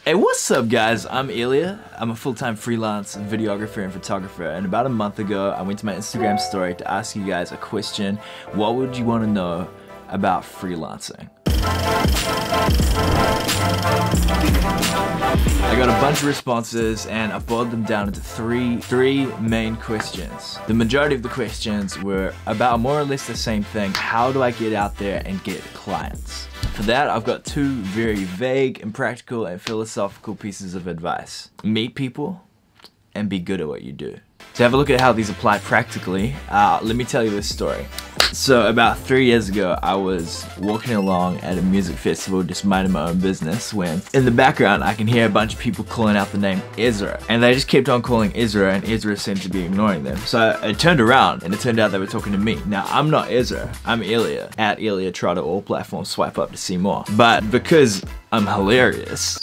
Hey, what's up guys? I'm Ylia. I'm a full-time freelance videographer and photographer, and about a month ago I went to my Instagram story to ask you guys a question. What would you want to know about freelancing? I got a bunch of responses and I boiled them down into three main questions. The majority of the questions were about more or less the same thing. How do I get out there and get clients? For that, I've got two very vague, impractical, and philosophical pieces of advice. Meet people and be good at what you do. To have a look at how these apply practically, let me tell you this story. So about 3 years ago, I was walking along at a music festival just minding my own business when in the background I can hear a bunch of people calling out the name Ezra, and they just kept on calling Ezra, and Ezra seemed to be ignoring them. So I turned around and it turned out they were talking to me. Now I'm not Ezra, I'm Ylia, at Ylia, Trotter, all platforms, swipe up to see more. But because I'm hilarious,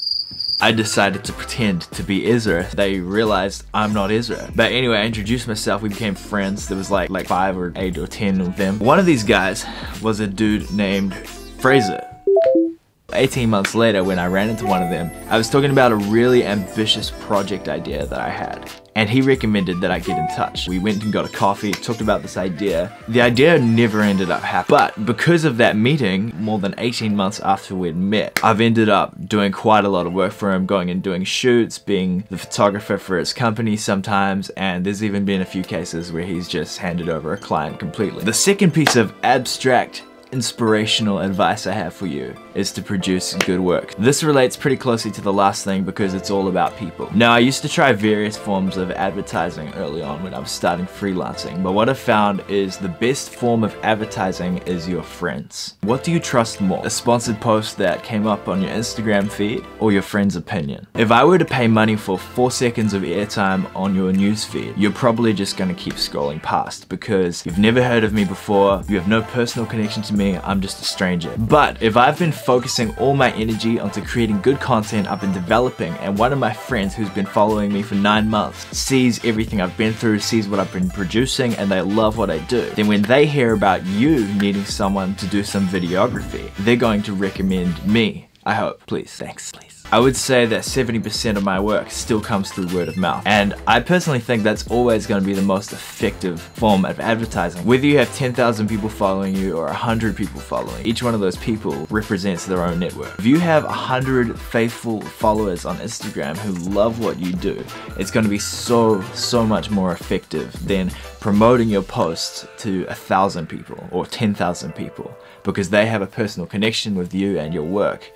I decided to pretend to be Ezra. They realized I'm not Ezra. But anyway, I introduced myself, we became friends. There was like 5 or 8 or 10 of them. One of these guys was a dude named Fraser. 18 months later, when I ran into one of them, I was talking about a really ambitious project idea that I had. And he recommended that I get in touch. We went and got a coffee, talked about this idea. The idea never ended up happening. But because of that meeting, more than 18 months after we'd met, I've ended up doing quite a lot of work for him, going and doing shoots, being the photographer for his company sometimes, and there's even been a few cases where he's just handed over a client completely. The second piece of abstract inspirational advice I have for you is to produce good work. This relates pretty closely to the last thing because it's all about people. Now, I used to try various forms of advertising early on when I was starting freelancing, but what I found is the best form of advertising is your friends. What do you trust more? A sponsored post that came up on your Instagram feed or your friend's opinion? If I were to pay money for 4 seconds of airtime on your newsfeed, you're probably just gonna keep scrolling past because you've never heard of me before, you have no personal connection to me, I'm just a stranger. But if I've been focusing all my energy onto creating good content I've been developing, and one of my friends who's been following me for 9 months sees everything I've been through, sees what I've been producing, and they love what I do, then when they hear about you needing someone to do some videography, they're going to recommend me. I hope. Please. Thanks. Please. I would say that 70% of my work still comes through word of mouth. And I personally think that's always going to be the most effective form of advertising. Whether you have 10,000 people following you or 100 people following, each one of those people represents their own network. If you have 100 faithful followers on Instagram who love what you do, it's going to be so much more effective than promoting your post to 1,000 people or 10,000 people, because they have a personal connection with you and your work,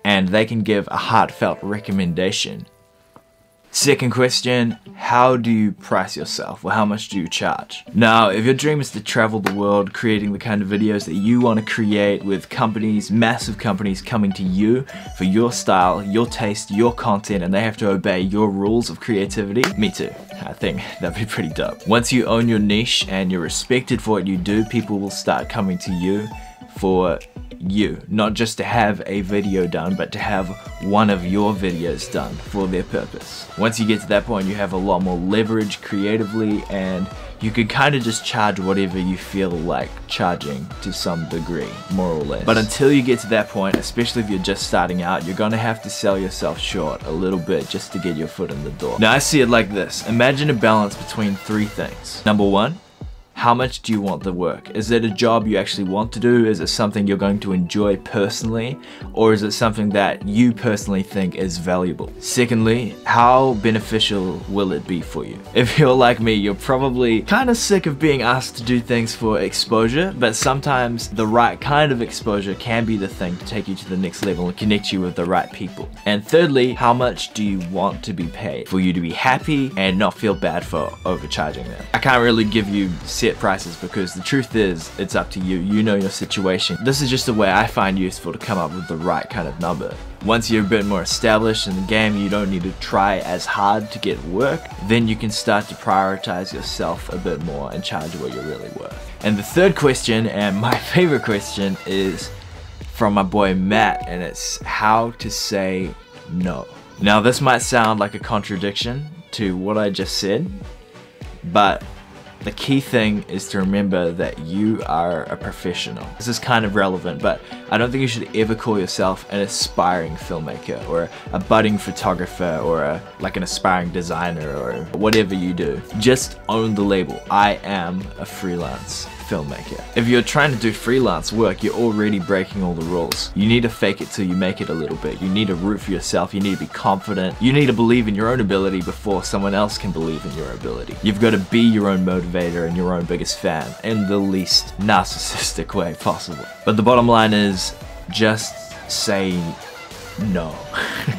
and they can give a heartfelt recommendation. Second question, how do you price yourself? Or how much do you charge? Now, if your dream is to travel the world creating the kind of videos that you want to create with companies, massive companies coming to you for your style, your taste, your content, and they have to obey your rules of creativity, me too. I think that'd be pretty dope. Once you own your niche and you're respected for what you do, people will start coming to you for you, not just to have a video done, but to have one of your videos done for their purpose. Once you get to that point, you have a lot more leverage creatively, and you could kind of just charge whatever you feel like charging to some degree, more or less. But until you get to that point, especially if you're just starting out, you're gonna have to sell yourself short a little bit just to get your foot in the door. Now, I see it like this. Imagine a balance between 3 things. Number 1, how much do you want the work? Is it a job you actually want to do? Is it something you're going to enjoy personally? Or is it something that you personally think is valuable? Secondly, how beneficial will it be for you? If you're like me, you're probably kind of sick of being asked to do things for exposure, but sometimes the right kind of exposure can be the thing to take you to the next level and connect you with the right people. And thirdly, how much do you want to be paid for you to be happy and not feel bad for overcharging them? I can't really give you set prices because the truth is, it's up to you. You know your situation. This is just a way I find useful to come up with the right kind of number. Once you're a bit more established in the game, you don't need to try as hard to get work, then you can start to prioritize yourself a bit more and charge what you're really worth. And the third question, and my favorite question, is from my boy Matt, and it's how to say no. Now, this might sound like a contradiction to what I just said, but The key thing is to remember that you are a professional. This is kind of relevant, but I don't think you should ever call yourself an aspiring filmmaker or a budding photographer or like an aspiring designer or whatever you do. Just own the label. I am a freelance filmmaker. If you're trying to do freelance work, you're already breaking all the rules. You need to fake it till you make it a little bit. You need to root for yourself. You need to be confident. You need to believe in your own ability before someone else can believe in your ability. You've got to be your own motivator and your own biggest fan in the least narcissistic way possible. But the bottom line is just say no.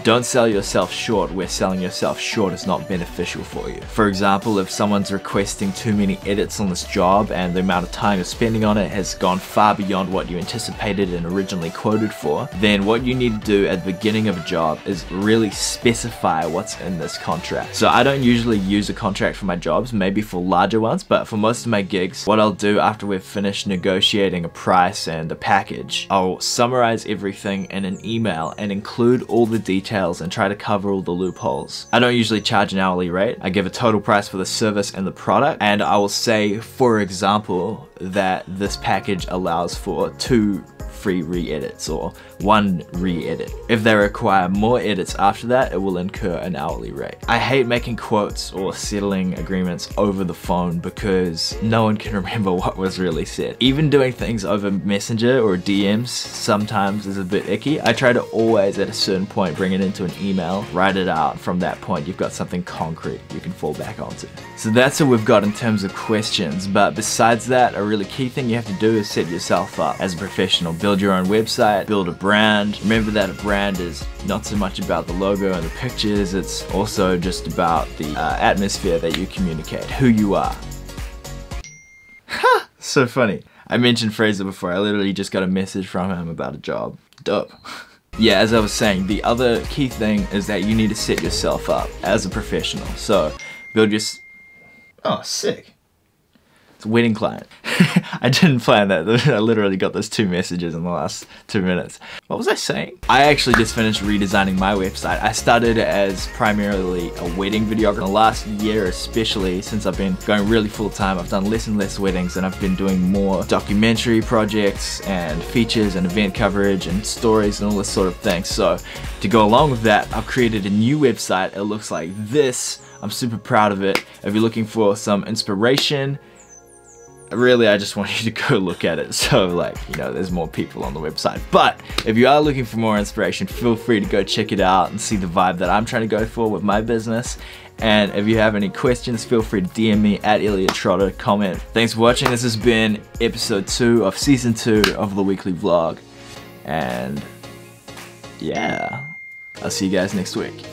Don't sell yourself short where selling yourself short is not beneficial for you. For example, if someone's requesting too many edits on this job and the amount of time you're spending on it has gone far beyond what you anticipated and originally quoted for, then what you need to do at the beginning of a job is really specify what's in this contract. So I don't usually use a contract for my jobs, maybe for larger ones, but for most of my gigs, what I'll do after we've finished negotiating a price and a package, I'll summarize everything in an email and include all the details and try to cover all the loopholes. I don't usually charge an hourly rate. I give a total price for the service and the product, and I will say, for example, that this package allows for 2 free re-edits or 1 re-edit. If they require more edits after that, it will incur an hourly rate. I hate making quotes or settling agreements over the phone because no one can remember what was really said. Even doing things over Messenger or DMs sometimes is a bit icky. I try to always at a certain point bring it into an email, write it out. From that point you've got something concrete you can fall back onto. So that's what we've got in terms of questions, but besides that, a really key thing you have to do is set yourself up as a professional. Build your own website, build a brand. Remember that a brand is not so much about the logo and the pictures, it's also just about the atmosphere that you communicate, who you are. Ha! So funny. I mentioned Fraser before, I literally just got a message from him about a job. Dope. Yeah, as I was saying, the other key thing is that you need to set yourself up as a professional. So build your... Oh, sick. It's a wedding client. I didn't plan that. I literally got those 2 messages in the last 2 minutes. What was I saying? I actually just finished redesigning my website. I started as primarily a wedding videographer. The last year especially, since I've been going really full time, I've done less and less weddings and I've been doing more documentary projects and features and event coverage and stories and all this sort of thing. So to go along with that, I've created a new website. It looks like this. I'm super proud of it. If you're looking for some inspiration, really, I just want you to go look at it. So like, you know, there's more people on the website. But if you are looking for more inspiration, feel free to go check it out and see the vibe that I'm trying to go for with my business. And if you have any questions, feel free to DM me at Ylia Trotter, comment. Thanks for watching. This has been episode 2 of season 2 of the weekly vlog. And yeah, I'll see you guys next week.